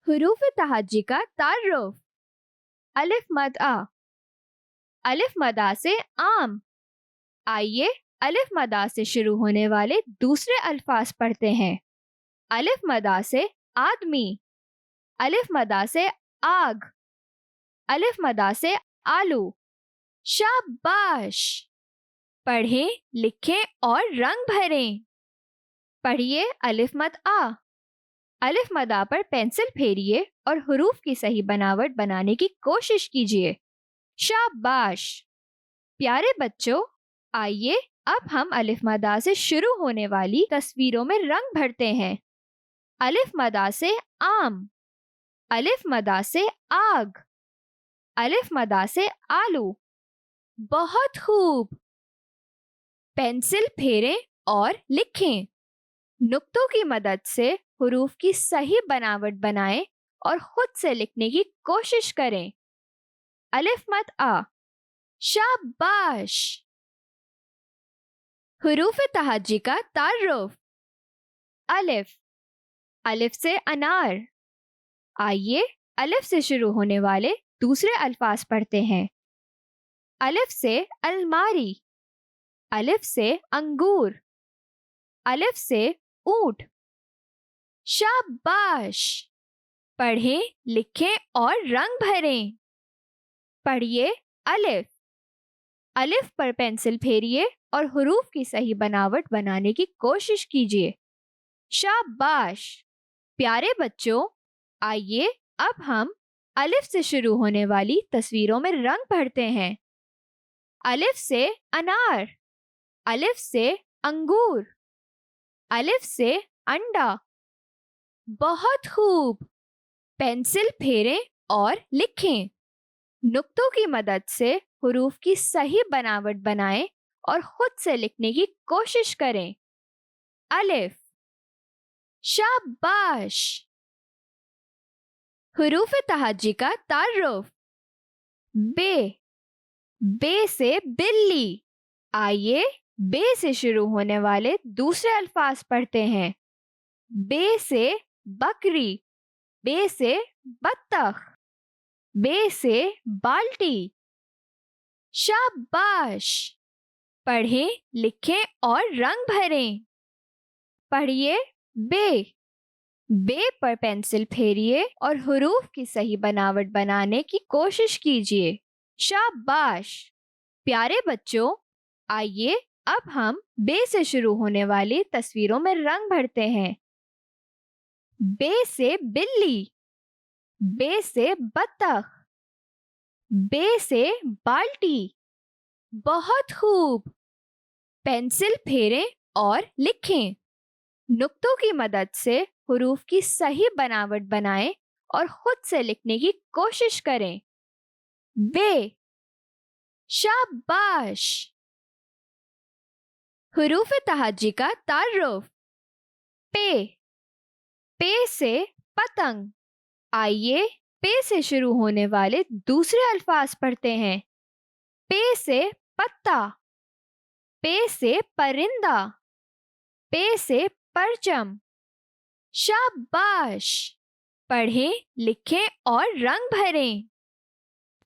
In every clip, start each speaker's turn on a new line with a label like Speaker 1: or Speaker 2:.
Speaker 1: حروف تہجی کا تعارف۔ الف مد آ، الف مد آ سے عام۔ آئیے الف مد آ سے شروع ہونے والے دوسرے الفاظ پڑھتے ہیں۔ الف مد آ سے آدمی، الف مد آ سے آگ، الف مد آ سے آلو۔ شاباش! پڑھیں، لکھیں اور رنگ بھریں۔ پڑھیے الف مد آ۔ الف مد آ پر پینسل پھیریے اور حروف کی صحیح بناوٹ بنانے کی کوشش کیجیے۔ شاباش! پیارے بچوں، آئیے اب ہم الف مد آ سے شروع ہونے والی تصویروں میں رنگ بھرتے ہیں۔ الف مد آ سے آم، الف مد آ سے آگ، الف مد آ سے آلو۔ بہت خوب! پینسل پھیریں اور لکھیں۔ نقطوں کی مدد سے حروف کی صحیح بناوٹ بنائیں اور خود سے لکھنے کی کوشش کریں۔ الف مد آ۔ شاباش! حروف تہجی کا تعارف۔ الف، الف سے انار۔ آئیے الف سے شروع ہونے والے دوسرے الفاظ پڑھتے ہیں۔ الف سے الماری، الف سے انگور، الف سے اونٹ۔ شاباش! پڑھیں، لکھیں اور رنگ بھریں۔ پڑھیے الف۔ الف پر پینسل پھیریے اور حروف کی صحیح بناوٹ بنانے کی کوشش کیجیے۔ شاباش! پیارے بچوں، آئیے اب ہم الف سے شروع ہونے والی تصویروں میں رنگ بھرتے ہیں۔ الف سے انار، الف سے انگور، الف سے انڈا۔ بہت خوب! پینسل پھیریں اور لکھیں۔ نقطوں کی مدد سے حروف کی صحیح بناوٹ بنائیں اور خود سے لکھنے کی کوشش کریں۔ الف۔ شاباش! حروف تہجی کا تعارف۔ بے، بے سے بلی۔ آئیے بے سے شروع ہونے والے دوسرے الفاظ پڑھتے ہیں۔ بے سے بکری، بے سے بطخ، بے سے بالٹی۔ شاباش! پڑھیں، لکھیں اور رنگ بھریں۔ پڑھیے بے۔ بے پر پینسل پھیریے اور حروف کی صحیح بناوٹ بنانے کی کوشش کیجیے۔ شاباش! پیارے بچوں، آئیے اب ہم بے سے شروع ہونے والی تصویروں میں رنگ بھرتے ہیں۔ بے سے بلی، بے سے بطخ، بے سے بالٹی۔ بہت خوب! پینسل پھیریں اور لکھیں۔ نقطوں کی مدد سے حروف کی صحیح بناوٹ بنائیں اور خود سے لکھنے کی کوشش کریں۔ بے۔ شاباش! حروف تہجی کا تعارف۔ پے، پے سے پتنگ۔ آئیے پے سے شروع ہونے والے دوسرے الفاظ پڑھتے ہیں۔ پے سے پتا، پے سے پرندہ، پے سے پرچم۔ شاباش! پڑھیں، لکھیں اور رنگ بھریں۔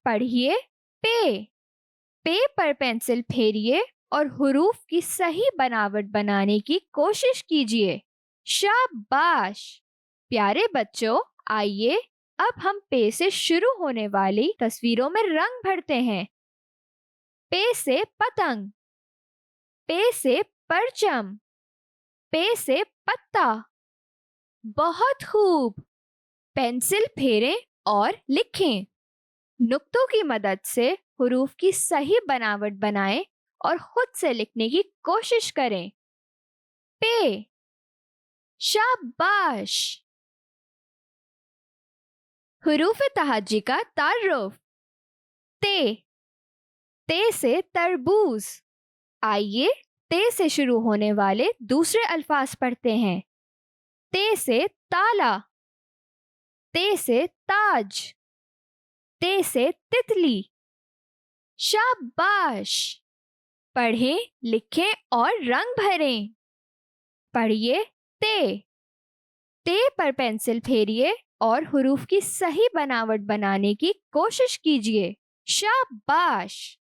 Speaker 1: پڑھیے پے۔ پے پر پینسل پھیریے اور حروف کی صحیح بناوٹ بنانے کی کوشش کیجیے۔ شاباش! پیارے بچوں، آئیے اب ہم پے سے شروع ہونے والی تصویروں میں رنگ بھرتے ہیں۔ پے سے پتنگ، پے سے پرچم، پے سے پتا۔ بہت خوب! پینسل پھیریں اور لکھیں۔ نقطوں کی مدد سے حروف کی صحیح بناوٹ بنائیں اور خود سے لکھنے کی کوشش کریں۔ پے۔ شاباش! حروف تہجی کا تعارف۔ تے، تے سے تربوز۔ آئیے تے سے شروع ہونے والے دوسرے الفاظ پڑھتے ہیں۔ تے سے تالا، تے سے تاج، تے سے تتلی۔ شاباش! پڑھیں، لکھیں اور رنگ بھریں۔ پڑھیے تے۔ تے پر پینسل پھیریے اور حروف کی صحیح بناوٹ بنانے کی کوشش کیجیے. شاباش.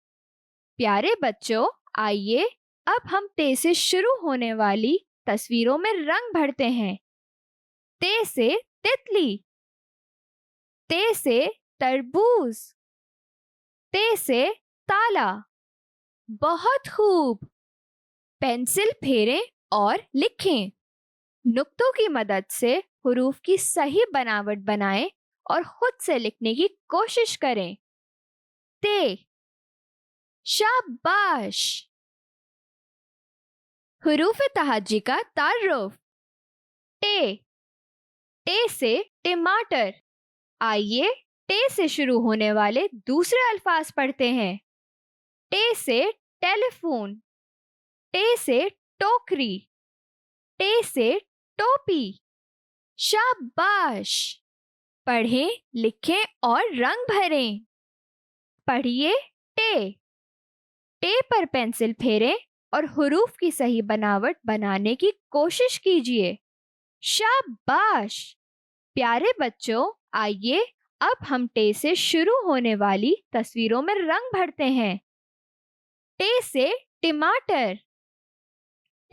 Speaker 1: پیارے بچوں، آئیے اب ہم تے سے شروع ہونے والی تصویروں میں رنگ بھرتے ہیں. تے سے تتلی، تے سے تربوز، تے سے تالا. بہت خوب. پینسل پھیریں اور لکھیں. نقطوں کی مدد سے حروف کی صحیح بناوٹ بنائیں اور خود سے لکھنے کی کوشش کریں. تے. شاباش. حروف تہجی کا تعارف. ٹے. ٹے سے ٹماٹر. آئیے ٹے سے شروع ہونے والے دوسرے الفاظ پڑھتے ہیں. ٹے سے ٹیلی فون، ٹے سے ٹوکری، ٹے سے ٹوپی. شاباش. پڑھیں، لکھیں اور رنگ بھریں. پڑھیے ٹے. ٹے پر پینسل پھیریں اور حروف کی صحیح بناوٹ بنانے کی کوشش کیجیے. شاباش. پیارے بچوں، آئیے اب ہم ٹے سے شروع ہونے والی تصویروں میں رنگ بھرتے ہیں. ٹے سے ٹماٹر،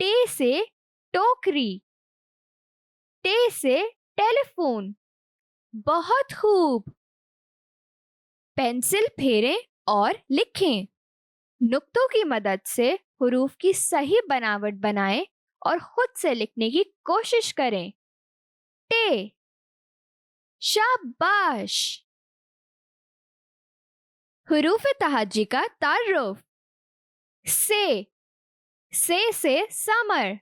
Speaker 1: ٹے سے ٹوکری، ٹے سے ٹیلی فون. بہت خوب. پینسل پھیریں اور لکھیں. نقطوں کی مدد سے حروف کی صحیح بناوٹ بنائیں اور خود سے لکھنے کی کوشش کریں. ٹے. شاباش. حروف تہجی کا تعارف. سے سمر.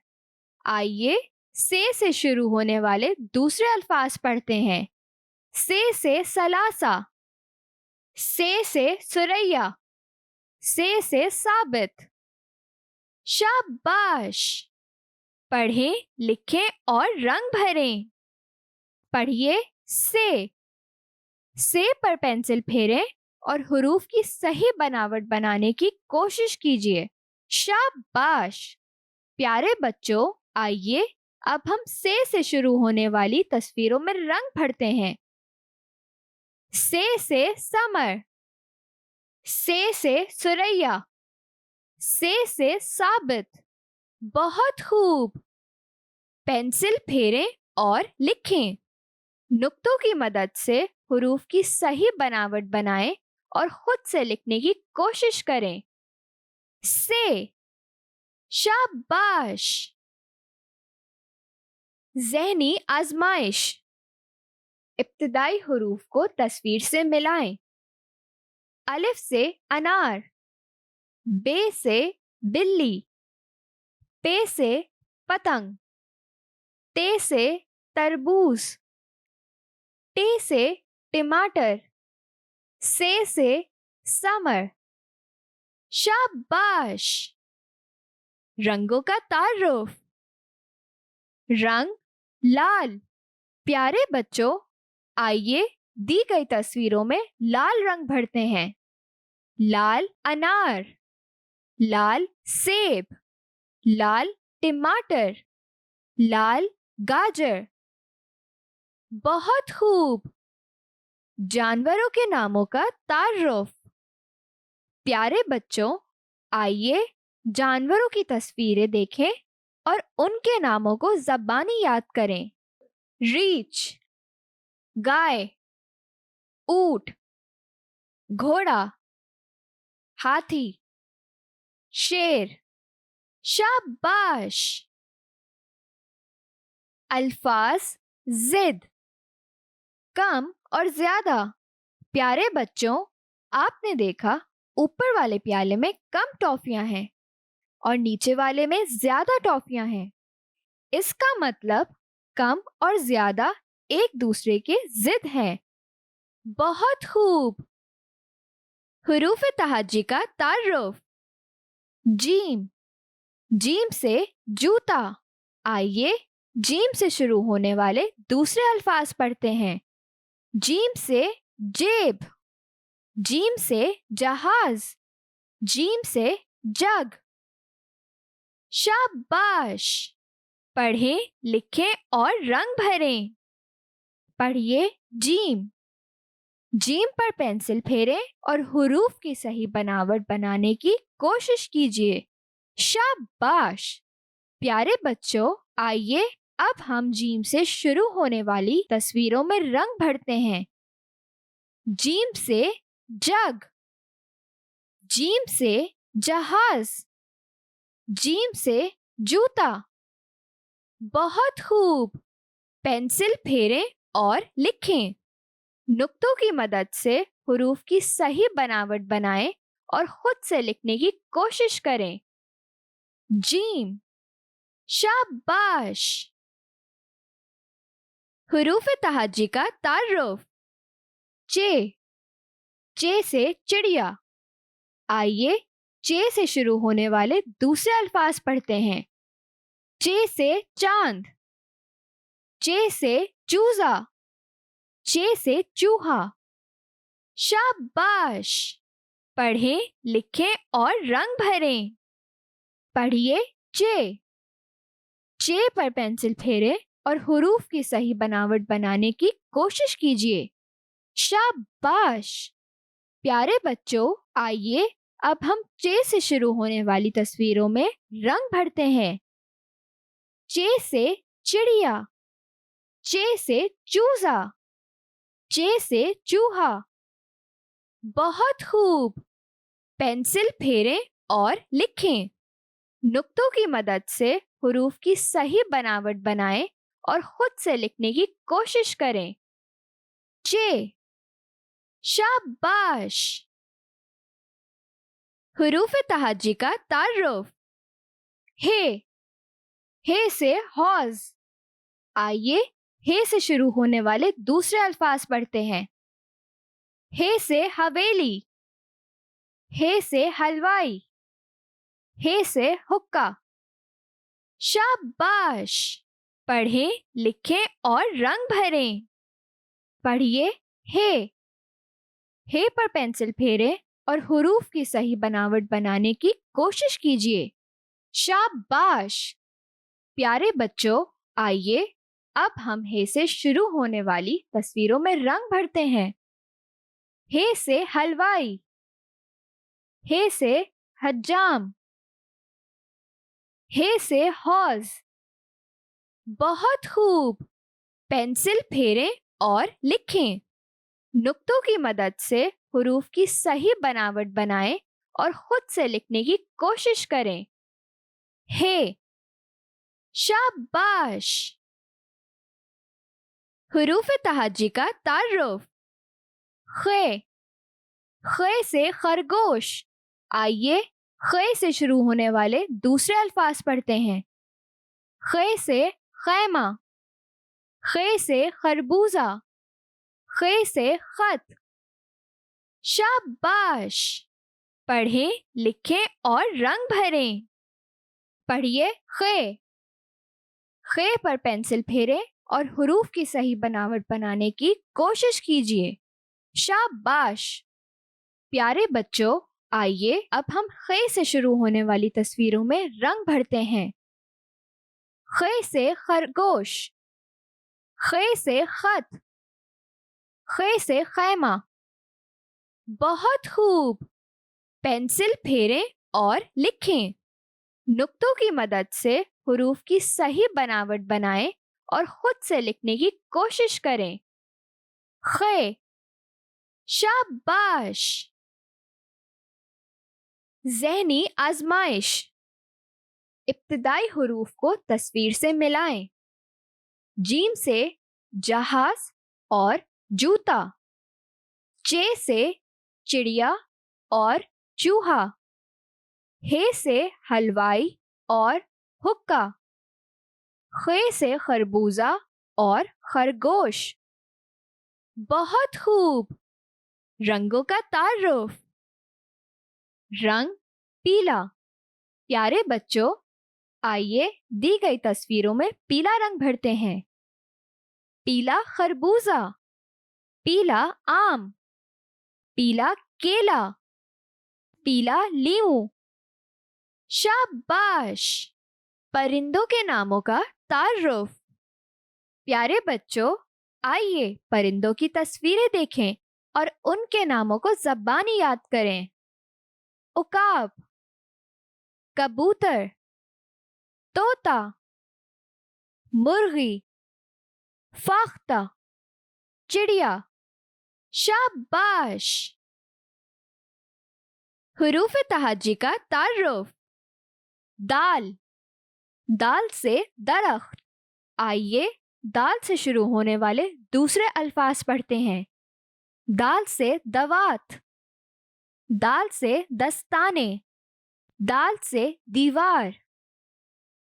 Speaker 1: آئیے سے شروع ہونے والے دوسرے الفاظ پڑھتے ہیں. سے ثلاثہ، سے ثریا، سے ثابت. شاباش. پڑھیں، لکھیں اور رنگ بھریں. پڑھیے سے پر پینسل پھیریں اور حروف کی صحیح بناوٹ بنانے کی کوشش کیجیے. شاباش. پیارے بچوں، آئیے اب ہم سے شروع ہونے والی تصویروں میں رنگ بھرتے ہیں. سے سمر، سے ثریا، سے ثابت. بہت خوب. پینسل پھیریں اور لکھیں. نقطوں کی مدد سے حروف کی صحیح بناوٹ بنائیں اور خود سے لکھنے کی کوشش کریں. سے. شاباش. ذہنی آزمائش. ابتدائی حروف کو تصویر سے ملائیں. الف سے انار، بے سے بلی، پے سے پتنگ، تے سے تربوز، ٹے سے ٹماٹر، سے سمر. شاباش. رنگوں کا تعارف. رنگ لال. پیارے بچوں، آئیے دی گئی تصویروں میں لال رنگ بھرتے ہیں. لال انار، لال سیب، لال ٹماٹر، لال گاجر. بہت خوب. جانوروں کے ناموں کا تعارف. پیارے بچوں، آئیے جانوروں کی تصویریں دیکھیں اور ان کے ناموں کو زبانی یاد کریں. ریچھ، گائے، اونٹ، گھوڑا، ہاتھی، شیر. شاباش. الفاظ ضد. کم اور زیادہ. پیارے بچوں، آپ نے دیکھا اوپر والے پیالے میں کم ٹافیاں ہیں اور نیچے والے میں زیادہ ٹافیاں ہیں. اس کا مطلب کم اور زیادہ ایک دوسرے کے ضد ہیں. بہت خوب. حروف تہجی کا تعارف. جیم. جیم سے جوتا. آئیے جیم سے شروع ہونے والے دوسرے الفاظ پڑھتے ہیں. جیم سے جیب، جیم سے جہاز، جیم سے جگ. شاباش. پڑھیں، لکھیں اور رنگ بھریں. پڑھیے جیم. جیم پر پینسل پھیریں اور حروف کی صحیح بناوٹ بنانے کی کوشش کیجیے. شاباش. پیارے بچوں، آئیے اب ہم جیم سے شروع ہونے والی تصویروں میں رنگ بھرتے ہیں. جیم سے جگ. جیم سے جہاز. جیم سے جوتا. بہت خوب. پینسل پھیریں اور لکھیں. نقطوں کی مدد سے حروف کی صحیح بناوٹ بنائیں اور خود سے لکھنے کی کوشش کریں. جیم. شاباش. حروف تہجی کا تعارف. چے. چے سے چڑیا. آئیے چے سے شروع ہونے والے دوسرے الفاظ پڑھتے ہیں. چے سے چاند. چے سے چوزا. چے سے چوہا. شاباش. پڑھیں، لکھیں اور رنگ بھریں. پڑھیے چے. چے پر پینسل پھیریں اور حروف کی صحیح بناوٹ بنانے کی کوشش کیجیے. شاباش. پیارے بچوں، آئیے اب ہم چے سے شروع ہونے والی تصویروں میں رنگ بھرتے ہیں. چے سے چڑیا. چے سے چوزا. چے سے چوہا. بہت خوب. پینسل پھیریں اور لکھیں. نقطوں کی مدد سے حروف کی صحیح بناوٹ بنائیں اور خود سے لکھنے کی کوشش کریں. چے. شاباش. حروف تہجی کا تعارف. ہے. ہے سے حوض. آئیے ہے سے شروع ہونے والے دوسرے الفاظ پڑھتے ہیں. ہے سے حویلی. ہے سے حلوائی. ہے سے حقہ. شاباش. پڑھیں، لکھیں اور رنگ بھریں. پڑھیے ہے. ہے پر پینسل پھیریں اور حروف کی صحیح بناوٹ بنانے کی کوشش کیجیے. شاباش. پیارے بچوں، آئیے اب ہم ہے سے شروع ہونے والی تصویروں میں رنگ بھرتے ہیں. ہے سے حلوائی. ہے سے حجام. ہے سے حوض. بہت خوب. پینسل پھیریں اور لکھیں. نقطوں کی مدد سے حروف کی صحیح بناوٹ بنائیں اور خود سے لکھنے کی کوشش کریں. ہے. شاباش. حروف تہجی کا تعارف. خے. خے سے خرگوش. آئیے خے سے شروع ہونے والے دوسرے الفاظ پڑھتے ہیں. خے سے خیمہ. خے سے خربوزہ. خے سے خط. شاباش. پڑھیں، لکھیں اور رنگ بھریں. پڑھیے خے. خے پر پینسل پھیریں اور حروف کی صحیح بناوٹ بنانے کی کوشش کیجیے. شاباش. پیارے بچوں، آئیے اب ہم خے سے شروع ہونے والی تصویروں میں رنگ بھرتے ہیں. خے سے خرگوش. خے سے خط. خے سے خیمہ. بہت خوب. پینسل پھیریں اور لکھیں. نقطوں کی مدد سے حروف کی صحیح بناوٹ بنائیں اور خود سے لکھنے کی کوشش کریں. خے. شاباش. ذہنی آزمائش. ابتدائی حروف کو تصویر سے ملائیں. جیم سے جہاز اور جوتا. چے سے چڑیا اور چوہا. ہے سے حلوائی اور حقہ. خے سے خربوزہ اور خرگوش. بہت خوب. رنگوں کا تعارف. رنگ پیلا. پیارے بچوں، آئیے دی گئی تصویروں میں پیلا رنگ بھرتے ہیں. پیلا خربوزہ. پیلا آم. پیلا کیلا. پیلا لیمو. شاباش. پرندوں کے ناموں کا تعارف. پیارے بچوں، आइए परिंदों की तस्वीरें देखें और उनके नामों को ज़बानी याद करें। उकाब, कबूतर, तोता, मुर्गी, फाख्ता, चिड़िया। शाबाश। हुरूफ तहज्जी का तारुफ। दाल, दाल से दरख्त। आइए दाल से शुरू होने वाले दूसरे अल्फाज पढ़ते हैं। दाल से दवात, दाल से दस्ताने, दाल से दीवार।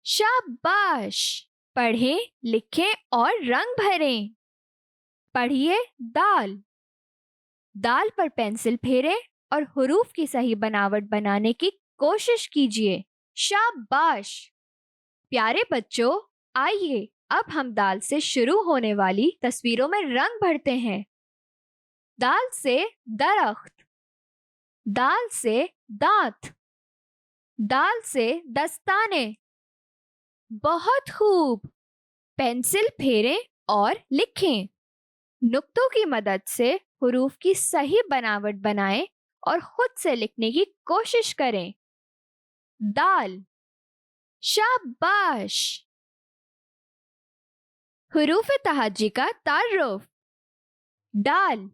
Speaker 1: शाबाश। पढ़ें, लिखें और रंग भरें। पढ़िए दाल। दाल पर पेंसिल फेरें और हुरूफ की सही बनावट बनाने की कोशिश कीजिए। शाबाश। प्यारे बच्चों, आइए अब हम दाल से शुरू होने वाली तस्वीरों में रंग भरते हैं। दाल से दरख्त, दाल से दांत, दाल से दस्ताने। बहुत खूब। पेंसिल फेरें और लिखें। नुक्तों की मदद से हुरूफ की सही बनावट बनाएं और खुद से लिखने की कोशिश करें। दाल। शाबाश। हुरूफ तहज्जी का तारुफ। डाल,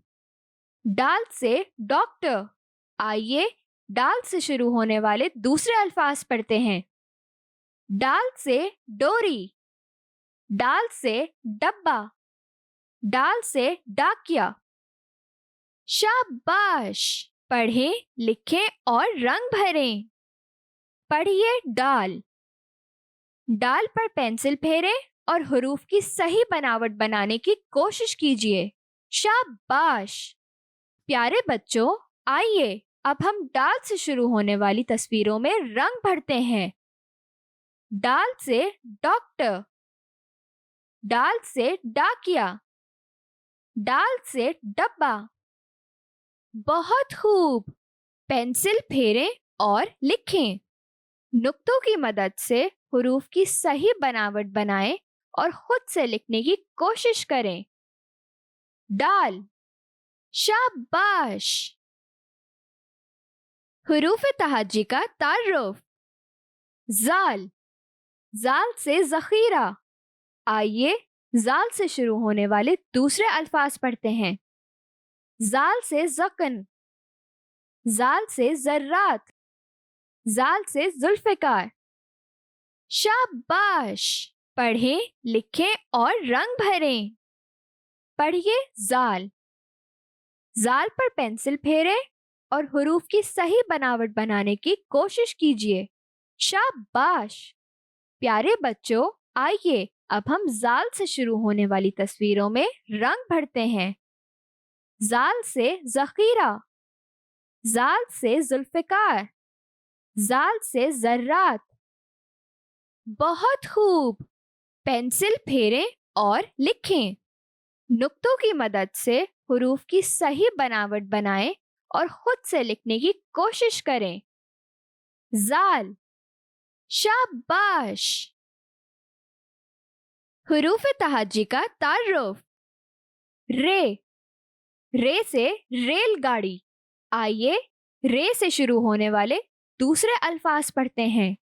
Speaker 1: डाल से डॉक्टर। आइए डाल से शुरू होने वाले दूसरे अल्फाज पढ़ते हैं। डाल से डोरी, डाल से डब्बा, डाल से डाकिया। शाबाश। पढ़ें, लिखें और रंग भरें। पढ़िए डाल। डाल पर पेंसिल फेरें और हुरूफ की सही बनावट बनाने की कोशिश कीजिए। शाबाश। प्यारे बच्चों, आइए अब हम डाल से शुरू होने वाली तस्वीरों में रंग भरते हैं। डाल से डॉक्टर, डाल से डाकिया, डाल से डब्बा। बहुत खूब। पेंसिल फेरें और लिखें। नुक्तों की मदद से हुरूफ की सही बनावट बनाएं और खुद से लिखने की कोशिश करें। डाल। शाबाश। हुरूफ तहज्जी का तारुफ। जाल, जाल से जखीरा। आइए जाल से शुरू होने वाले दूसरे अल्फाज पढ़ते हैं। जाल से जकन, जाल से जर्रात, जाल से जुल्फिकार। शाबाश। पढ़ें, लिखें और रंग भरें। पढ़िए जाल। जाल पर पेंसिल फेरें और हुरूफ की सही बनावट बनाने की कोशिश कीजिए। शाबाश। प्यारे बच्चों, आइए अब हम जाल से शुरू होने वाली तस्वीरों में रंग भरते हैं। जाल से जखीरा, जाल से जुल्फिकार, जाल से जर्रात। बहुत खूब। पेंसिल फेरें और लिखें। नुक्तों की मदद से हुरूफ की सही बनावट बनाएं और खुद से लिखने की कोशिश करें। जाल। शाबाश। हुरूफ तहज्जी का तारुफ। रे, रे से रेलगाड़ी। आइए रे से शुरू होने वाले दूसरे अल्फाज पढ़ते हैं।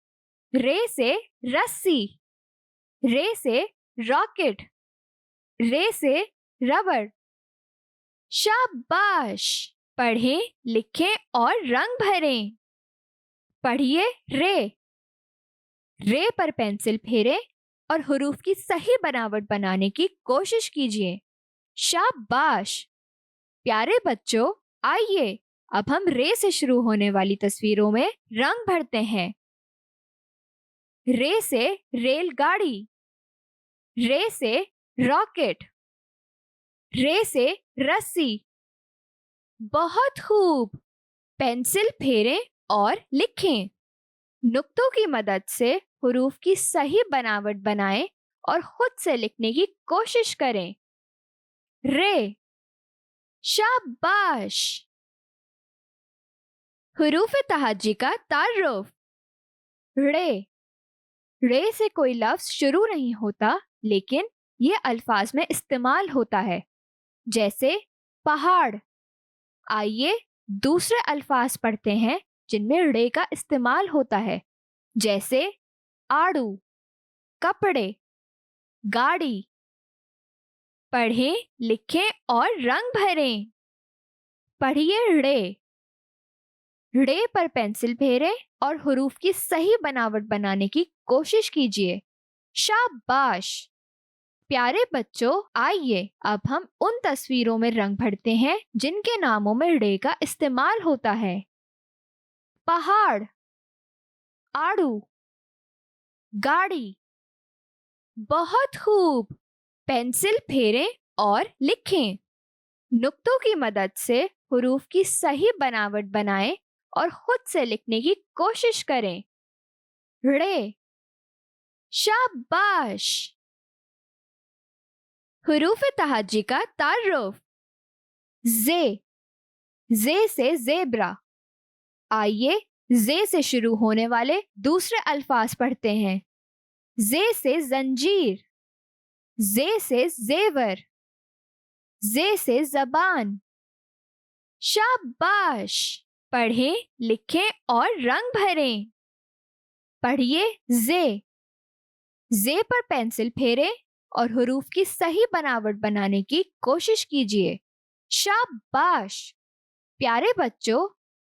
Speaker 1: रे से रस्सी, रे से रॉकेट, रे से रबड़। शाबाश। पढ़ें, लिखें और रंग भरें। पढ़िए रे। रे पर पेंसिल फेरें और हुरूफ की सही बनावट बनाने की कोशिश कीजिए। शाबाश। प्यारे बच्चों, आइए अब हम रे से शुरू होने वाली तस्वीरों में रंग भरते हैं। रे से रेलगाड़ी, रे से रॉकेट, रे से रस्सी। बहुत खूब। पेंसिल फेरें और लिखें। नुक्तों की मदद से हुरूफ की सही बनावट बनाएं और खुद से लिखने की कोशिश करें। रे। शाबाश। हुरूफ तहज्जी का तारुफ। रे, रे से कोई लफ्ज शुरू नहीं होता, लेकिन یہ الفاظ میں استعمال ہوتا ہے، جیسے پہاڑ۔ آئیے دوسرے الفاظ پڑھتے ہیں جن میں ڑ کا استعمال ہوتا ہے، جیسے آڑو، کپڑے، گاڑی۔ پڑھیں، لکھیں اور رنگ بھریں۔ پڑھیے ڑ۔ ڑ پر پینسل پھیریں اور حروف کی صحیح بناوٹ بنانے کی کوشش کیجیے۔ شاباش! پیارے بچوں، آئیے اب ہم ان تصویروں میں رنگ بھرتے ہیں جن کے ناموں میں ڑ کا استعمال ہوتا ہے۔ پہاڑ، آڑو، گاڑی۔ بہت خوب! پینسل پھیریں اور لکھیں۔ نقطوں کی مدد سے حروف کی صحیح بناوٹ بنائیں اور خود سے لکھنے کی کوشش کریں۔ ڑ۔ شاباش! حروف تہجی کا تعارف۔ ز سے زیبرا۔ آئیے ز سے شروع ہونے والے دوسرے الفاظ پڑھتے ہیں۔ ز سے زنجیر، ز سے زیور، ز سے زبان۔ شاباش! پڑھیں، لکھیں اور رنگ بھریں۔ پڑھیے ز پر پینسل پھیریں اور حروف کی صحیح بناوٹ بنانے کی کوشش کیجیے۔ شاباش! پیارے بچوں،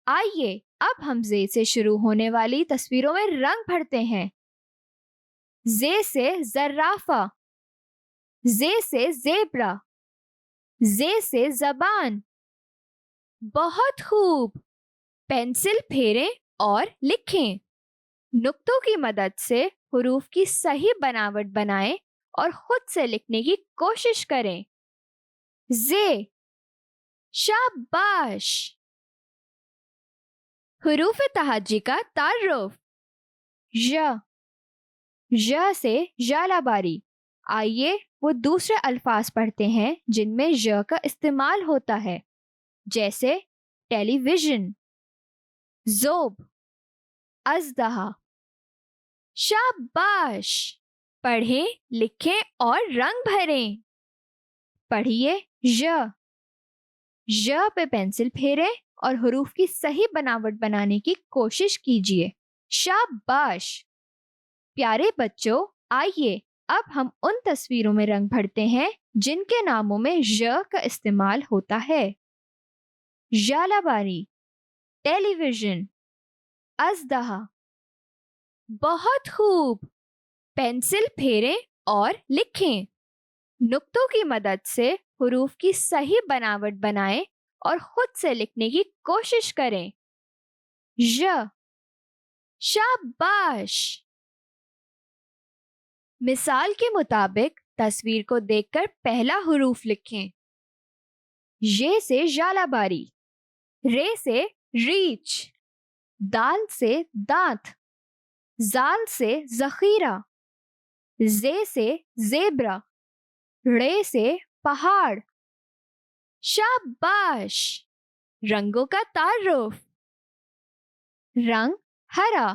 Speaker 1: آئیے اب ہم ز سے شروع ہونے والی تصویروں میں رنگ بھرتے ہیں۔ ز سے زرافہ، ز سے زیبرا، ز سے زبان۔ بہت خوب! پینسل پھیریں اور لکھیں۔ نقطوں کی مدد سے حروف کی صحیح بناوٹ بنائیں اور خود سے لکھنے کی کوشش کریں۔ ز۔ شاباش! حروف تہجی کا تعارف۔ ژ سے ژالہ باری۔ آئیے وہ دوسرے الفاظ پڑھتے ہیں جن میں ژ کا استعمال ہوتا ہے، جیسے ٹیلی ویژن، ذوب، اژدہا۔ شاباش! پڑھیں، لکھیں اور رنگ بھریں۔ پڑھیے ژ پہ پینسل پھیریں اور حروف کی صحیح بناوٹ بنانے کی کوشش کیجیے۔ شاباش! پیارے بچوں، آئیے اب ہم ان تصویروں میں رنگ بھرتے ہیں جن کے ناموں میں ژ کا استعمال ہوتا ہے۔ ژالہ باری، ٹیلی ویژن، اژدہا۔ بہت خوب! پینسل پھیریں اور لکھیں۔ نقطوں کی مدد سے حروف کی صحیح بناوٹ بنائیں اور خود سے لکھنے کی کوشش کریں۔ ژ۔ شاباش! مثال کے مطابق تصویر کو دیکھ کر پہلا حروف لکھیں۔ ژ سے ژالہ باری، ر سے ریچھ، دال سے دانت، زال سے ذخیرہ، ز سے زیبرا، ڑ سے پہاڑ۔ شاباش! رنگوں کا تعارف۔ رنگ ہرا۔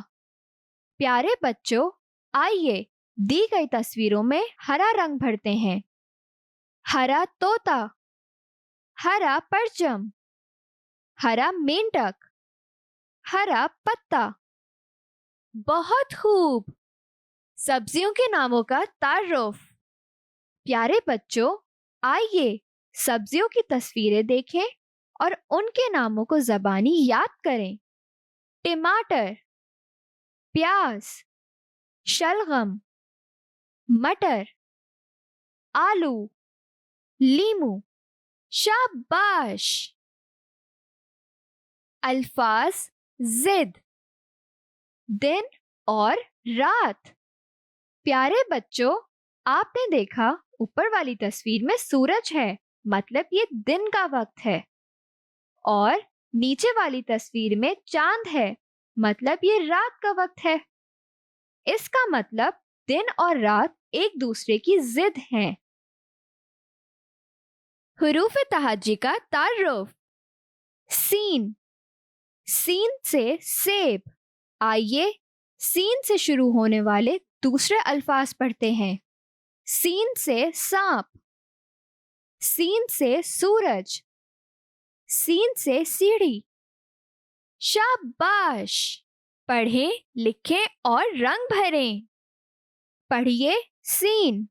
Speaker 1: پیارے بچوں، آئیے دی گئی تصویروں میں ہرا رنگ بھرتے ہیں۔ ہرا طوطا، ہرا پرچم، ہرا مینڈک، ہرا پتا۔ بہت خوب! سبزیوں کے ناموں کا تعارف۔ پیارے بچوں، آئیے سبزیوں کی تصویریں دیکھیں اور ان کے ناموں کو زبانی یاد کریں۔ ٹماٹر، پیاز، شلغم، مٹر، آلو، لیمو۔ شاباش! الفاظ ضد، دن اور رات۔ پیارے بچوں، آپ نے دیکھا اوپر والی تصویر میں سورج ہے، مطلب یہ دن کا وقت ہے، اور نیچے والی تصویر میں چاند ہے، مطلب یہ رات کا وقت ہے۔ اس کا مطلب دن اور رات ایک دوسرے کی ضد ہیں۔ حروف تہجی کا تعارف۔ سین سے سیب۔ آئیے سین سے شروع ہونے والے دوسرے الفاظ پڑھتے ہیں۔ सीन से सांप, सीन से सूरज, सीन से सीढ़ी। शाबाश! पढ़ें, लिखें और रंग भरें। पढ़िए सीन।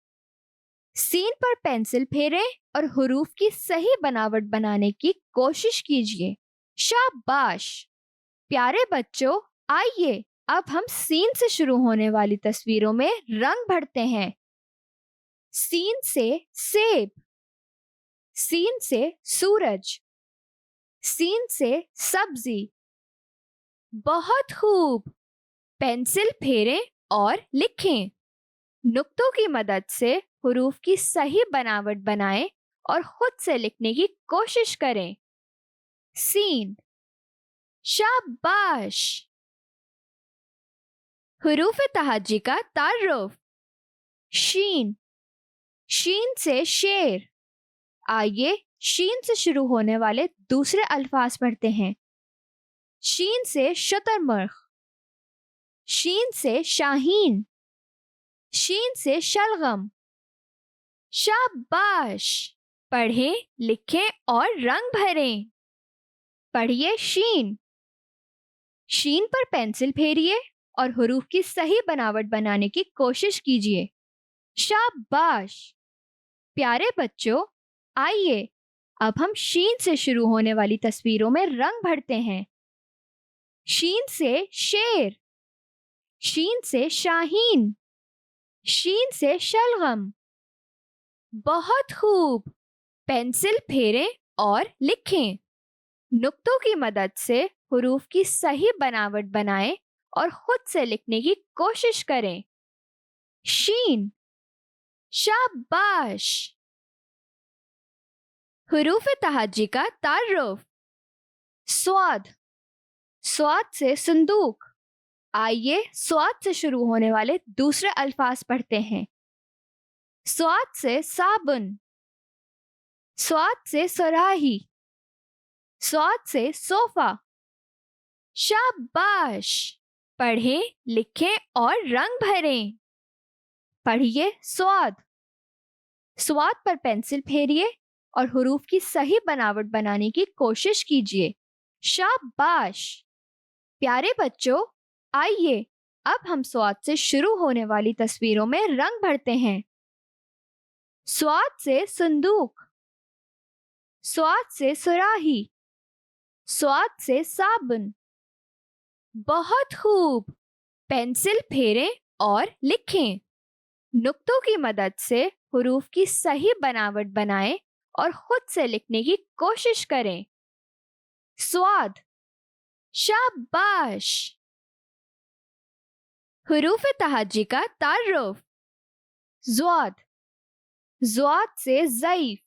Speaker 1: सीन पर पेंसिल फेरें और हुरूफ की सही बनावट बनाने की कोशिश कीजिए। शाबाश! प्यारे बच्चों, आइए अब हम सीन से शुरू होने वाली तस्वीरों में रंग भरते हैं। सीन से सेब, सीन से सूरज, सीन से सब्जी। बहुत खूब! पेंसिल फेरें और लिखें। नुक्तों की मदद से हुरूफ की सही बनावट बनाएं और खुद से लिखने की कोशिश करें। सीन। शाबाश! हुरूफ तहज्जी का तारुफ। शीन, शीन से शेर। आइए शीन से शुरू होने वाले दूसरे अल्फाज पढ़ते हैं। शीन से शुतुरमुर्ग, शीन से शाहीन, शीन से शलगम। शाबाश! पढ़ें, लिखें और रंग भरें। पढ़िए शीन। शीन पर पेंसिल फेरिए और हुरूफ की सही बनावट बनाने की कोशिश कीजिए। शाबाश! प्यारे बच्चों, आइए अब हम शीन से शुरू होने वाली तस्वीरों में रंग भरते हैं। शीन से शेर, शीन से शाहीन, शीन से शलगम। बहुत खूब! पेंसिल फेरें और लिखें। नुक्तों की मदद से हुरूफ की सही बनावट बनाएं और खुद से लिखने की कोशिश करें। शीन। शाबाश! हुरूफ तहज्जी का तारुफ। स्वाद, स्वाद से संदूक। आइए स्वाद से शुरू होने वाले दूसरे अल्फाज पढ़ते हैं। स्वाद से साबुन, स्वाद से सुराही, स्वाद से सोफा। शाबाश! पढ़ें, लिखें और रंग भरें। पढ़िए स्वाद। स्वाद पर पेंसिल फेरिए और हुरूफ की सही बनावट बनाने की कोशिश कीजिए। शाबाश! प्यारे बच्चों, आइए अब हम स्वाद से शुरू होने वाली तस्वीरों में रंग भरते हैं। स्वाद से संदूक, स्वाद से सुराही, स्वाद से साबुन। बहुत खूब! पेंसिल फेरें और लिखें। नुक्तों की मदद से हुरूफ की सही बनावट बनाएं और खुद से लिखने की कोशिश करें। स्वाद। शाबाश! हुरूफ तहज्जी का तारुफ। ज़्वाद, ज़्वाद से ज़ईफ।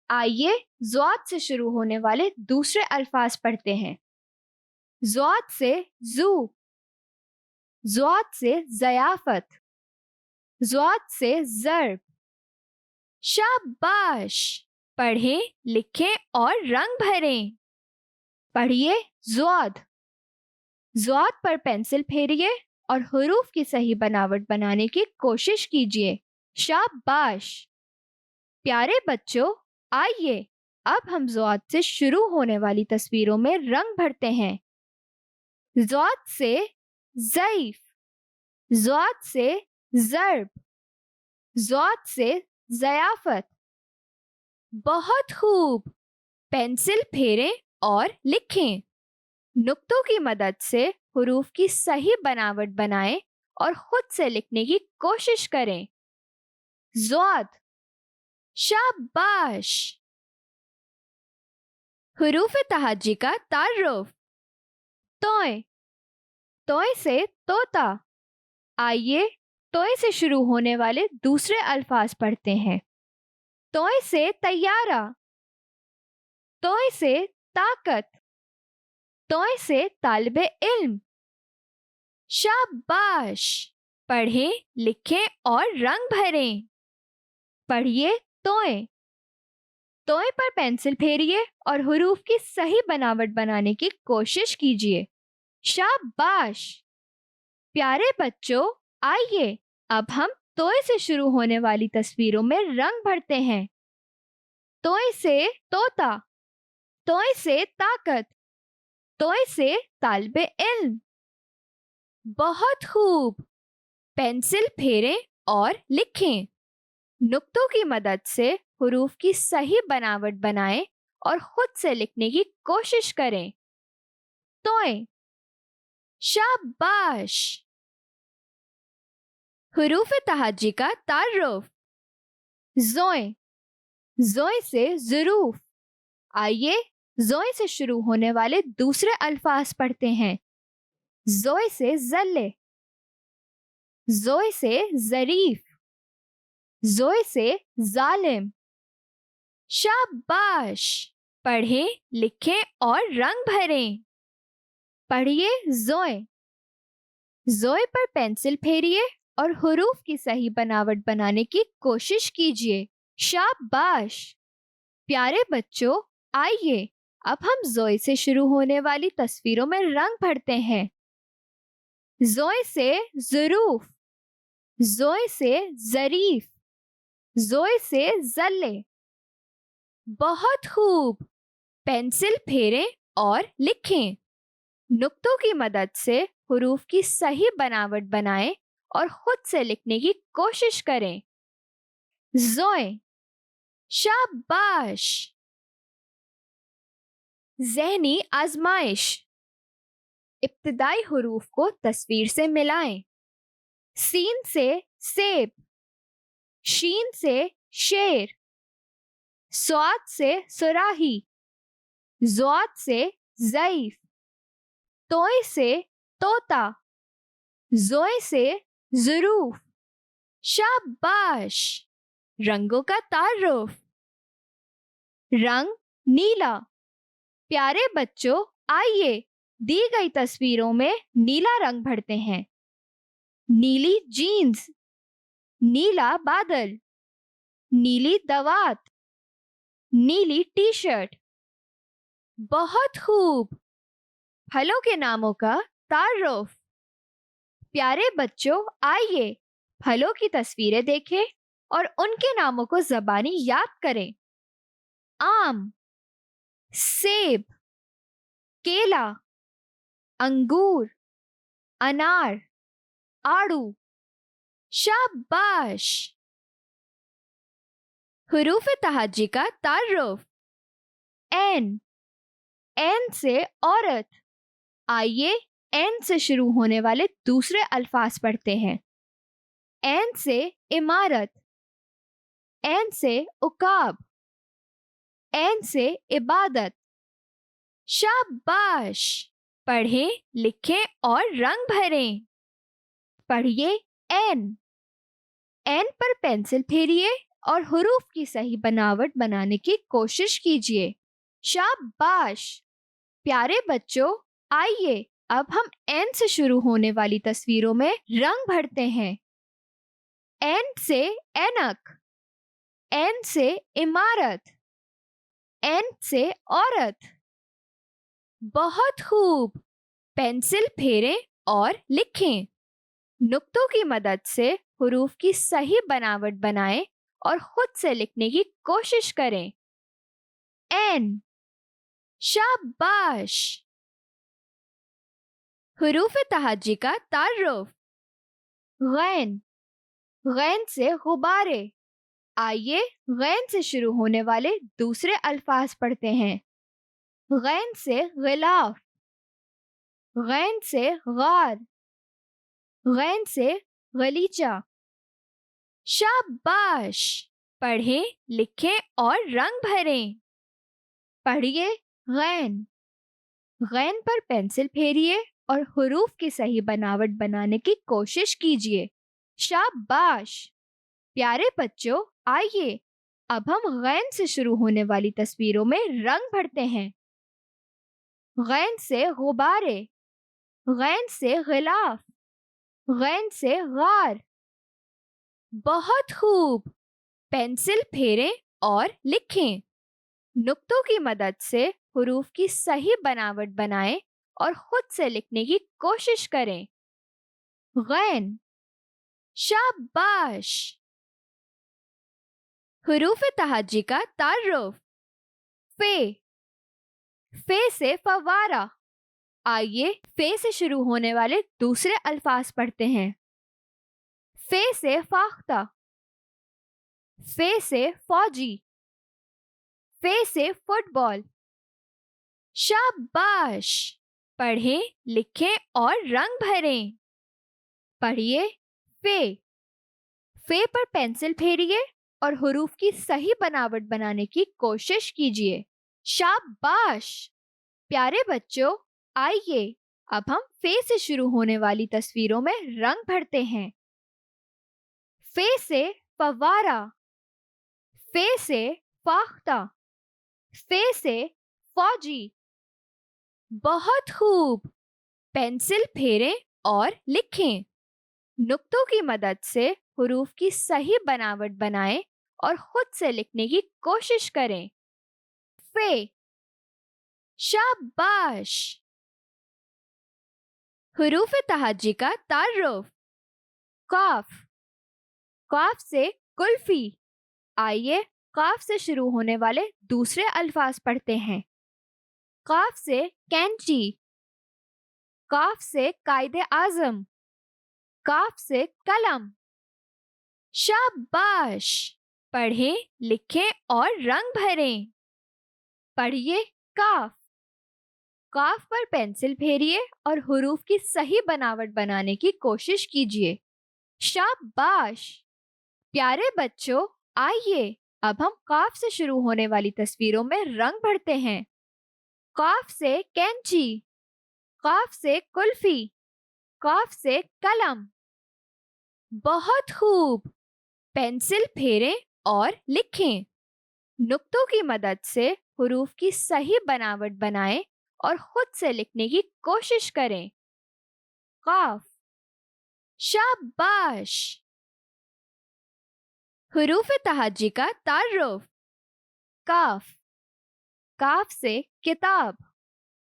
Speaker 1: आइए ज़्वाद से शुरू होने वाले दूसरे अल्फाज पढ़ते हैं। ज़्वाद से ज़ू, ज़्वाद से ज़याफ़त, ज़्वाद से ज़र्ब। शाबाश! पढ़ें, लिखें और रंग भरें। पढ़िए ज़्वाद। ज़्वाद पर पेंसिल फेरिए और हुरूफ की सही बनावट बनाने की कोशिश कीजिए। शाबाश! प्यारे बच्चों, आइए अब हम ज़्वाद से शुरू होने वाली तस्वीरों में रंग भरते हैं। ज़्वाद से ज़ईफ, ज़्वाद से ज़र्ब, ज़्वाद से ज़याफ़त। बहुत खूब! पेंसिल फेरें और लिखें। नुक्तों की मदद से हुरूफ की सही बनावट बनाएं और खुद से लिखने की कोशिश करें। ज़्वाद। शाबाश! हुरूफ तहज्जी का तारुफ। तोय, तोय से तोता। आइए तोय से शुरू होने वाले दूसरे अल्फाज पढ़ते हैं। तोय से तैयारा, तोय से ताकत, तोय से तालिबे इल्म। शाबाश! पढ़ें, लिखें और रंग भरें। पढ़िए तोय। तोय पर पेंसिल फेरिए और हुरूफ की सही बनावट बनाने की कोशिश कीजिए। शाबाश! प्यारे बच्चों, आइए अब हम توئے سے شروع ہونے والی تصویروں میں رنگ بھرتے ہیں. توئے سے طوطا, توئے سے طاقت, توئے سے طالب علم. بہت خوب. پینسل پھیریں اور لکھیں. نقطوں کی مدد سے حروف کی صحیح بناوٹ بنائیں اور خود سے لکھنے کی کوشش کریں. توئے. شاباش. حروف تہجی کا تعارف. زوئے, زوئے سے ظروف. آئیے زوئے سے شروع ہونے والے دوسرے الفاظ پڑھتے ہیں. زوئے سے زلے, زوئے سے ظریف, زوئے سے ظالم. شاباش. پڑھیں, لکھیں اور رنگ بھریں. پڑھیے زوئے. زوئے پر پینسل پھیریے اور حروف کی صحیح بناوٹ بنانے کی کوشش کیجیے. شاباش. پیارے بچوں, آئیے اب ہم زوئے سے شروع ہونے والی تصویروں میں رنگ بھرتے ہیں. زوئے سے ظروف, زوئے سے ظریف, زوئے سے زلے. بہت خوب. پینسل پھیریں اور لکھیں. نقطوں کی مدد سے حروف کی صحیح بناوٹ بنائیں اور خود سے لکھنے کی کوشش کریں. زوئے. شاباش. ذہنی آزمائش. ابتدائی حروف کو تصویر سے ملائیں. سین سے سیب, شین سے شیر, صاد سے صراحی, ضاد سے ضعیف, توئے سے طوطا, زوئے سے ظروف. شاباش. رنگوں کا تعارف. رنگ نیلا. پیارے بچوں, آئیے دی گئی تصویروں میں نیلا رنگ بھرتے ہیں. نیلی جینز, نیلا بادل, نیلی دوات, نیلی ٹی شرٹ. بہت خوب. پھلوں کے ناموں کا تعارف. پیارے بچوں, آئیے پھلوں کی تصویریں دیکھیں اور ان کے ناموں کو زبانی یاد کریں. آم, سیب, کیلا, انگور, انار, آڑو. شاباش. حروف تہجی کا تعارف. عین, عین سے عورت. آئیے عین سے شروع ہونے والے دوسرے الفاظ پڑھتے ہیں. عین سے عمارت, عین سے عقاب, عین سے عبادت. شاباش. پڑھیں, لکھیں اور رنگ بھریں. پڑھیے عین. عین پر پینسل پھیریے اور حروف کی صحیح بناوٹ بنانے کی کوشش کیجیے. شاباش. پیارے بچوں, آئیے اب ہم عین سے شروع ہونے والی تصویروں میں رنگ بھرتے ہیں. عین سے اینک, عین سے عمارت, عین سے عورت. بہت خوب. پینسل پھیریں اور لکھیں. نقطوں کی مدد سے حروف کی صحیح بناوٹ بنائیں اور خود سے لکھنے کی کوشش کریں. عین. شاباش. حروف تہجی کا تعارف. غین, غین سے غبارے. آئیے غین سے شروع ہونے والے دوسرے الفاظ پڑھتے ہیں. غین سے غلاف, غین سے غار, غین سے غلیچہ. شاباش. پڑھیں, لکھیں اور رنگ بھریں. پڑھیے غین. غین پر پینسل پھیریے اور حروف کی صحیح بناوٹ بنانے کی کوشش کیجیے. شاباش. پیارے بچوں, آئیے اب ہم غین سے شروع ہونے والی تصویروں میں رنگ بھرتے ہیں. غین سے غبارے, غین سے غلاف, غین سے غار. بہت خوب. پینسل پھیریں اور لکھیں. نقطوں کی مدد سے حروف کی صحیح بناوٹ بنائیں اور خود سے لکھنے کی کوشش کریں. غین. शाबाश। हुरूफ तहज्जी का तारुफ। फे से फवारा। आइए फे से शुरू होने वाले दूसरे अल्फाज पढ़ते हैं। फे से फाख्ता, फे से फौजी, फे से फुटबॉल। शाबाश। पढ़ें, लिखें और रंग भरें। पढ़िए फे। फे पर पेंसिल फेरिए और हुरूफ की सही बनावट बनाने की कोशिश कीजिए। शाबाश। प्यारे बच्चों, आइए अब हम फे से शुरू होने वाली तस्वीरों में रंग भरते हैं। फे से फवारा, फे से फाख्ता, फे से फौजी। बहुत खूब। पेंसिल फेरें और लिखें। नुक्तों की मदद से हुरूफ की सही बनावट बनाएं और खुद से लिखने की कोशिश करें। फे। शाबाश। हुरूफ तहज्जी का तारुफ। काफ। काफ से कुल्फी। आइए काफ से शुरू होने वाले दूसरे अल्फाज पढ़ते हैं। काफ से कैंची, काफ से कायदे आजम, काफ से कलम। शाबाश। पढ़ें, लिखें और रंग भरें। पढ़िए काफ। काफ पर पेंसिल फेरिए और हुरूफ की सही बनावट बनाने की कोशिश कीजिए। शाबाश। प्यारे बच्चों, आइए अब हम काफ से शुरू होने वाली तस्वीरों में रंग भरते हैं। काफ से कैंची, काफ से कुल्फी, काफ से कलम। बहुत खूब। पेंसिल फेरें और लिखें। नुक्तों की मदद से हुरूफ की सही बनावट बनाएं और खुद से लिखने की कोशिश करें। काफ। शाबाश। हुरूफ तहज्जी का तारुफ। काफ। काफ से किताब।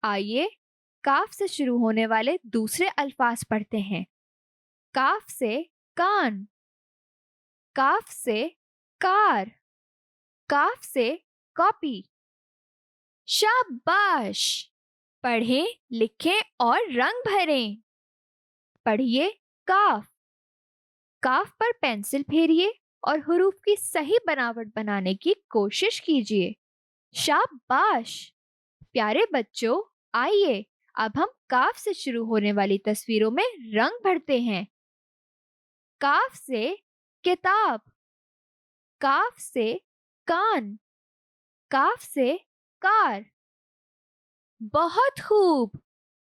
Speaker 1: आइए काफ से शुरू होने वाले दूसरे अल्फाज पढ़ते हैं। काफ से कान, काफ से कार, काफ से कॉपी। शाबाश। पढ़ें, लिखें और रंग भरें। पढ़िए काफ। काफ पर पेंसिल फेरिए और हुरूफ की सही बनावट बनाने की कोशिश कीजिए। शाबाश। प्यारे बच्चों, आइए अब हम काफ से शुरू होने वाली तस्वीरों में रंग भरते हैं। काफ से किताब, काफ से कान, काफ से कार। बहुत खूब।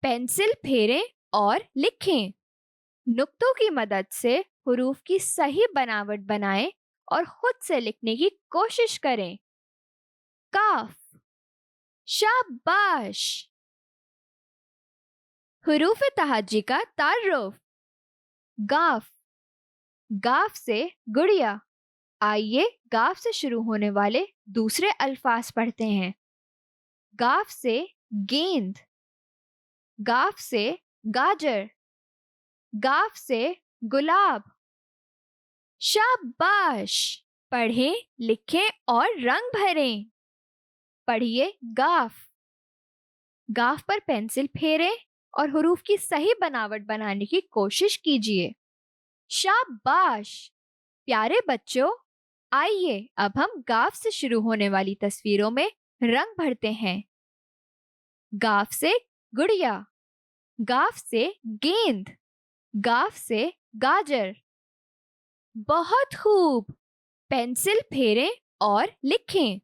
Speaker 1: पेंसिल फेरें और लिखें। नुक्तों की मदद से हुरूफ की सही बनावट बनाएं और खुद से लिखने की कोशिश करें। काफ। शाबाश। हुरूफ तहज्जी का तारुफ। गाफ। गाफ से गुड़िया। आइए गाफ से शुरू होने वाले दूसरे अल्फाज पढ़ते हैं। गाफ से गेंद, गाफ से गाजर, गाफ से गुलाब। शाबाश। पढ़ें, लिखें और रंग भरें। पढ़िए गाफ। गाफ पर पेंसिल फेरें और हुरूफ की सही बनावट बनाने की कोशिश कीजिए। शाबाश। प्यारे बच्चों, आइए अब हम गाफ से शुरू होने वाली तस्वीरों में रंग भरते हैं। गाफ से गुड़िया, गाफ से गेंद, गाफ से गाजर। बहुत खूब। पेंसिल फेरें और लिखें।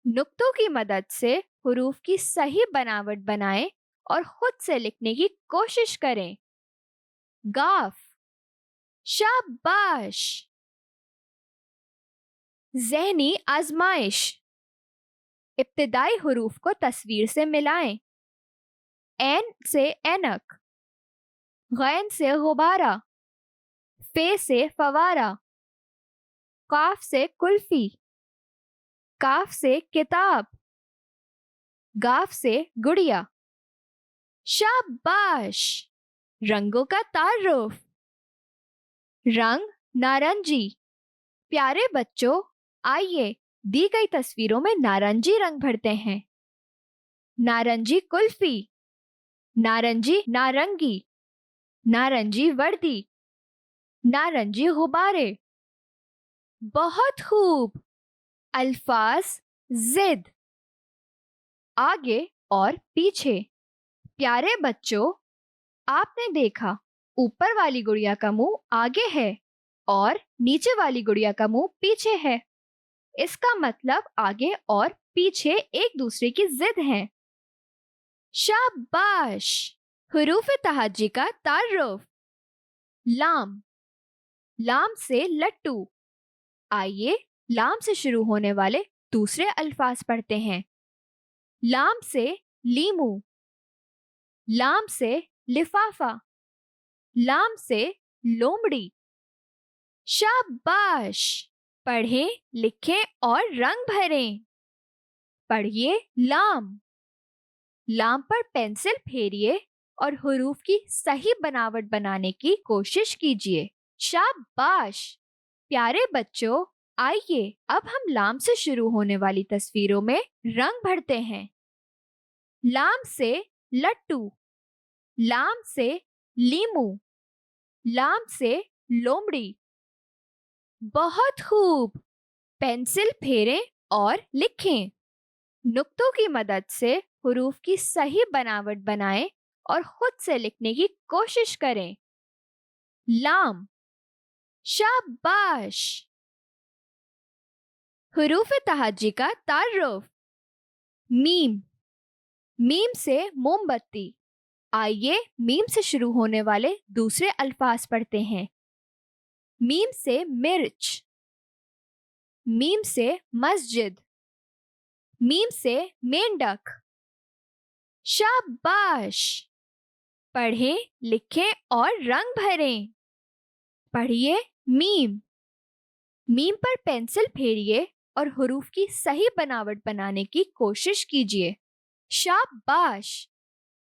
Speaker 1: नुक्तों की मदद से हुरूफ की सही बनावट बनाएं और खुद से लिखने की कोशिश करें। गाफ। शाबाश। ज़हनी आजमाइश। इब्तिदाई हुरूफ को तस्वीर से मिलाएं। ऐन से ऐनक, गैन से गुब्बारा, फे से फवारा, काफ से कुल्फी, काफ से किताब, गाफ से गुड़िया। शाबाश। रंगों का तारुफ। रंग नारंगी। प्यारे बच्चों, आइए दी गई तस्वीरों में नारंगी रंग भरते हैं। नारंगी कुल्फी, नारंगी नारंगी, नारंगी वर्दी, नारंगी गुब्बारे। बहुत खूब। अल्फाज जिद। आगे और पीछे। प्यारे बच्चों, आपने देखा ऊपर वाली गुड़िया का मुंह आगे है और नीचे वाली गुड़िया का मुंह पीछे है। इसका मतलब आगे और पीछे एक दूसरे की जिद हैं। शाबाश। हुरूफ तहज्जी का तारुफ। लाम। लाम से लट्टू। आइए लाम से शुरू होने वाले दूसरे अल्फाज पढ़ते हैं। लाम से लीमू, लाम से लिफाफा, लाम से लोमड़ी। शाबाश। पढ़ें, लिखें और रंग भरें। पढ़िए लाम। लाम पर पेंसिल फेरिए और हुरूफ की सही बनावट बनाने की कोशिश कीजिए। शाबाश। प्यारे बच्चों, आइए अब हम लाम से शुरू होने वाली तस्वीरों में रंग भरते हैं। लाम से लट्टू, लाम से लीमू, लाम से लोमड़ी। बहुत खूब। पेंसिल फेरें और लिखें। नुक्तों की मदद से हुरूफ की सही बनावट बनाएं और खुद से लिखने की कोशिश करें। लाम। शाबाश। हुरूफ तहज्जी का तारुफ। मीम। मीम से मोमबत्ती। आइए मीम से शुरू होने वाले दूसरे अल्फाज पढ़ते हैं। मीम से मिर्च, मीम से मस्जिद, मीम से मेंढक। शाबाश। पढ़ें, लिखें और रंग भरें। पढ़िए मीम। मीम पर पेंसिल फेरिए और हुरूफ की सही बनावट बनाने की कोशिश कीजिए। शाबाश।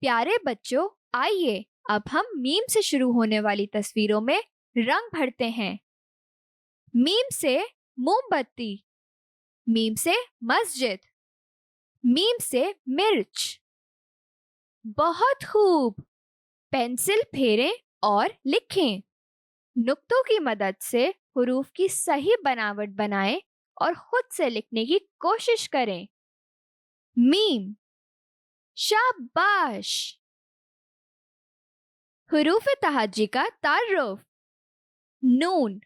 Speaker 1: प्यारे बच्चों, आइए अब हम मीम से शुरू होने वाली तस्वीरों में रंग भरते हैं। मीम से मोमबत्ती, मीम से मस्जिद, मीम से मिर्च। बहुत खूब। पेंसिल फेरें और लिखें। नुक्तों की मदद से हुरूफ की सही बनावट बनाएं और खुद से लिखने की कोशिश करें। मीम। शाबाश। हुरूफ तहज्जी का तारुफ। नून।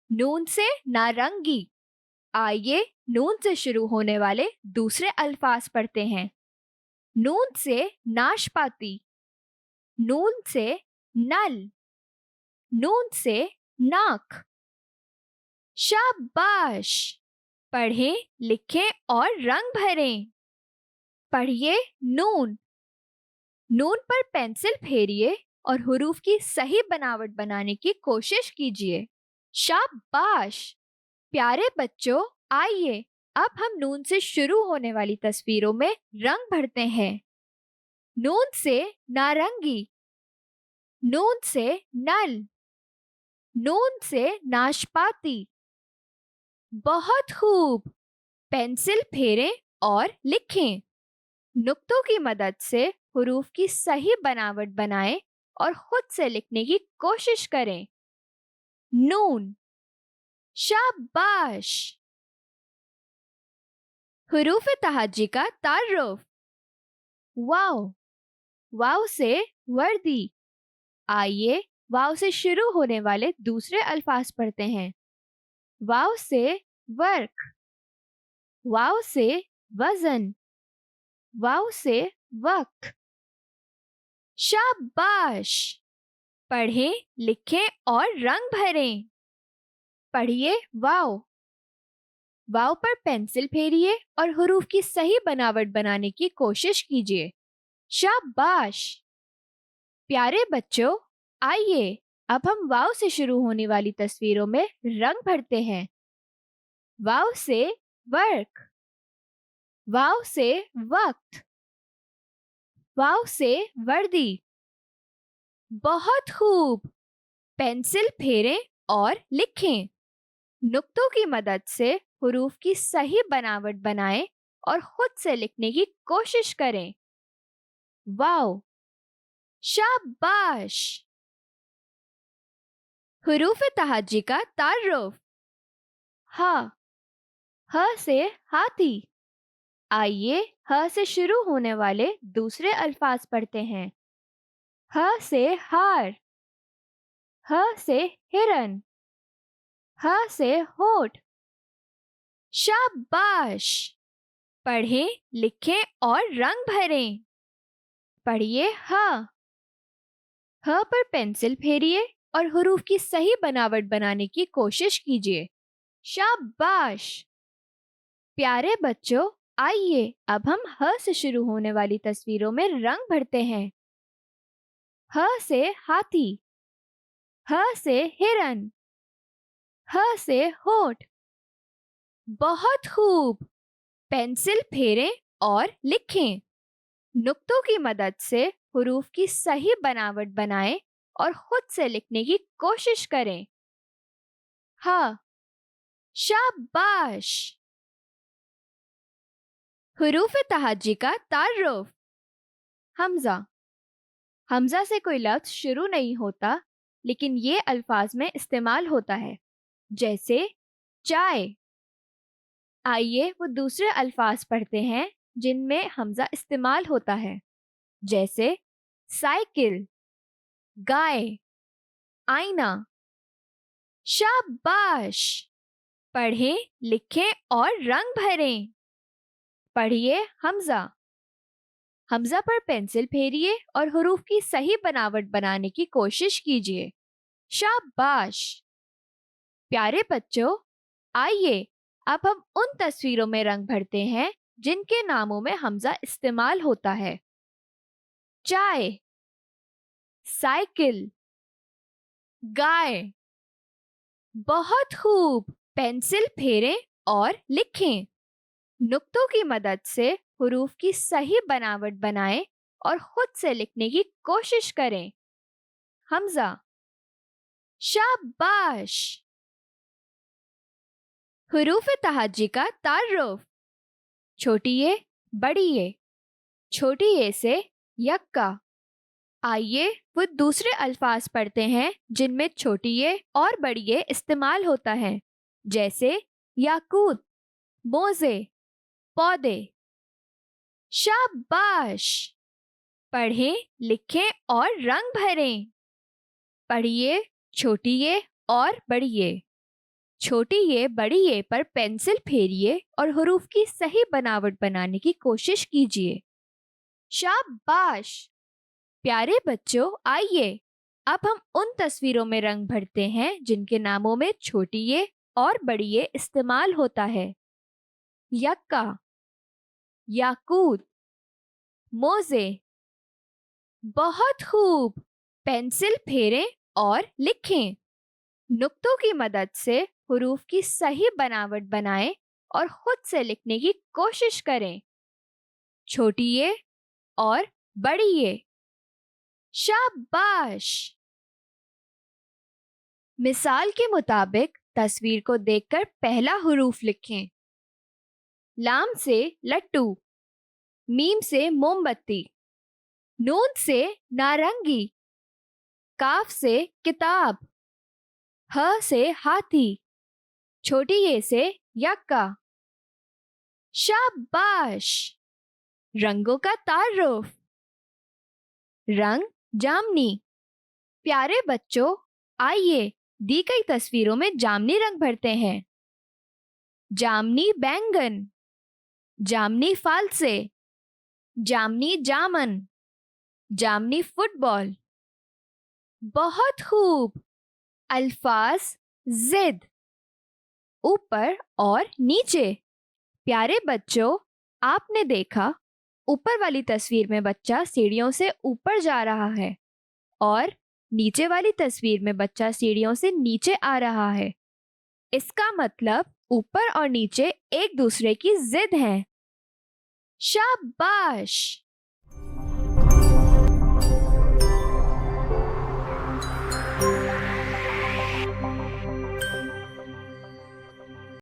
Speaker 1: नून से नारंगी। आइए नून से शुरू होने वाले दूसरे अल्फाज पढ़ते हैं। नून से नाशपाती, नून से नल, नून से नाक। शाबाश। पढ़ें, लिखें और रंग भरें। पढ़िए नून। नून पर पेंसिल फेरिए और हुरूफ की सही बनावट बनाने की कोशिश कीजिए। शाबाश। प्यारे बच्चों, आइए अब हम नून से शुरू होने वाली तस्वीरों में रंग भरते हैं। नून से नारंगी, नून से नल, नून से नाशपाती। बहुत खूब। पेंसिल फेरें और लिखें। नुक्तों की मदद से हुरूफ की सही बनावट बनाएं और खुद से लिखने की कोशिश करें। नून। शाबाश। हुरूफ तहज्जी का तारुफ। वाव। वाव से वर्दी। आइए वाव से शुरू होने वाले दूसरे अल्फाज पढ़ते हैं। वाव से वर्क, वाव से वजन, वाव से वक्त। शाबाश। पढ़ें, लिखें और रंग भरें। पढ़िए वाव। वाव पर पेंसिल फेरिए और हुरूफ की सही बनावट बनाने की कोशिश कीजिए। शाबाश। प्यारे बच्चों, आइए अब हम वाव से शुरू होने वाली तस्वीरों में रंग भरते हैं। वाव से वर्क, वाव से वक्त, वाव से वर्दी। बहुत खूब। पेंसिल फेरें और लिखें। नुक्तों की मदद से हुरूफ की सही बनावट बनाएं और खुद से लिखने की कोशिश करें। वाओ, शाबाश। हुरूफ तहज्जी का तारुफ। हा, ह से हाथी। आइए ह से शुरू होने वाले दूसरे अल्फाज पढ़ते हैं। ह से हार, ह से हिरन, ह से होठ। शाबाश। पढ़ें, लिखें और रंग भरें। पढ़िए ह। ह पर पेंसिल फेरिए और हुरूफ की सही बनावट बनाने की कोशिश कीजिए। शाबाश। प्यारे बच्चों, आइए अब हम ह से शुरू होने वाली तस्वीरों में रंग भरते हैं। ह से हाथी, ह से हिरन, ह से होठ। बहुत खूब। पेंसिल फेरें और लिखें। नुक्तों की मदद से हुरूफ की सही बनावट बनाएं और खुद से लिखने की कोशिश करें। हाँ, शाबाश। हुरूफ तहज्जी का तारुफ। हमजा। हमजा से कोई लफ्ज शुरू नहीं होता, लेकिन ये अल्फाज में इस्तेमाल होता है, जैसे चाय। आइए वो दूसरे अल्फाज पढ़ते हैं जिनमें हमजा इस्तेमाल होता है, जैसे साइकिल, गाय, आईना। शाबाश। पढ़ें, लिखें और रंग भरें। पढ़िए हमजा। हमजा पर पेंसिल फेरिए और हुरूफ की सही बनावट बनाने की कोशिश कीजिए। शाबाश। प्यारे बच्चों, आइए अब हम उन तस्वीरों में रंग भरते हैं जिनके नामों में हमजा इस्तेमाल होता है। चाय, साइकिल, गाय। बहुत खूब। पेंसिल फेरें और लिखें। नुक्तों की मदद से हुरूफ की सही बनावट बनाएं और खुद से लिखने की कोशिश करें। हमजा। शाबाश। हुरूफ तहज्जी का तारुफ। छोटी ए, बड़ी ए। छोटी ए से यक्का। आइए वो दूसरे अल्फाज पढ़ते हैं जिनमें छोटी ए और बड़ी ए इस्तेमाल होता है, जैसे याकूत, मोजे, पौधे। शाबाश। पढ़ें, लिखें और रंग भरें। पढ़िए छोटी ए और बड़ी ए। छोटी ए बड़ी ए पर पेंसिल फेरिए और हुरूफ की सही बनावट बनाने की कोशिश कीजिए। शाबाश। प्यारे बच्चों, आइए अब हम उन तस्वीरों में रंग भरते हैं जिनके नामों में छोटी ए और बड़ी ए इस्तेमाल होता है। यक्का, याकूत, मोजे। बहुत खूब। पेंसिल फेरें और लिखें। नुक्तों की मदद से हुरूफ की सही बनावट बनाएं और खुद से लिखने की कोशिश करें। छोटी ए और बड़ी ए। शाबाश। मिसाल के मुताबिक तस्वीर को देखकर पहला हुरूफ लिखें। लाम से लट्टू, मीम से मोमबत्ती, नून से नारंगी, काफ से किताब, ह से हाथी, छोटी ए से यक्का। शाबाश। रंगों का तारुफ। रंग जामनी। प्यारे बच्चों, आइए दी गई तस्वीरों में जामनी रंग भरते हैं। जामनी बैंगन, जामनी फालसे, जामनी जामन, जामनी फुटबॉल। बहुत खूब। अल्फाज जिद, ऊपर और नीचे। प्यारे बच्चों, आपने देखा ऊपर वाली तस्वीर में बच्चा सीढ़ियों से ऊपर जा रहा है और नीचे वाली तस्वीर में बच्चा सीढ़ियों से नीचे आ रहा है। इसका मतलब ऊपर और नीचे एक दूसरे की जिद हैं। शाबाश।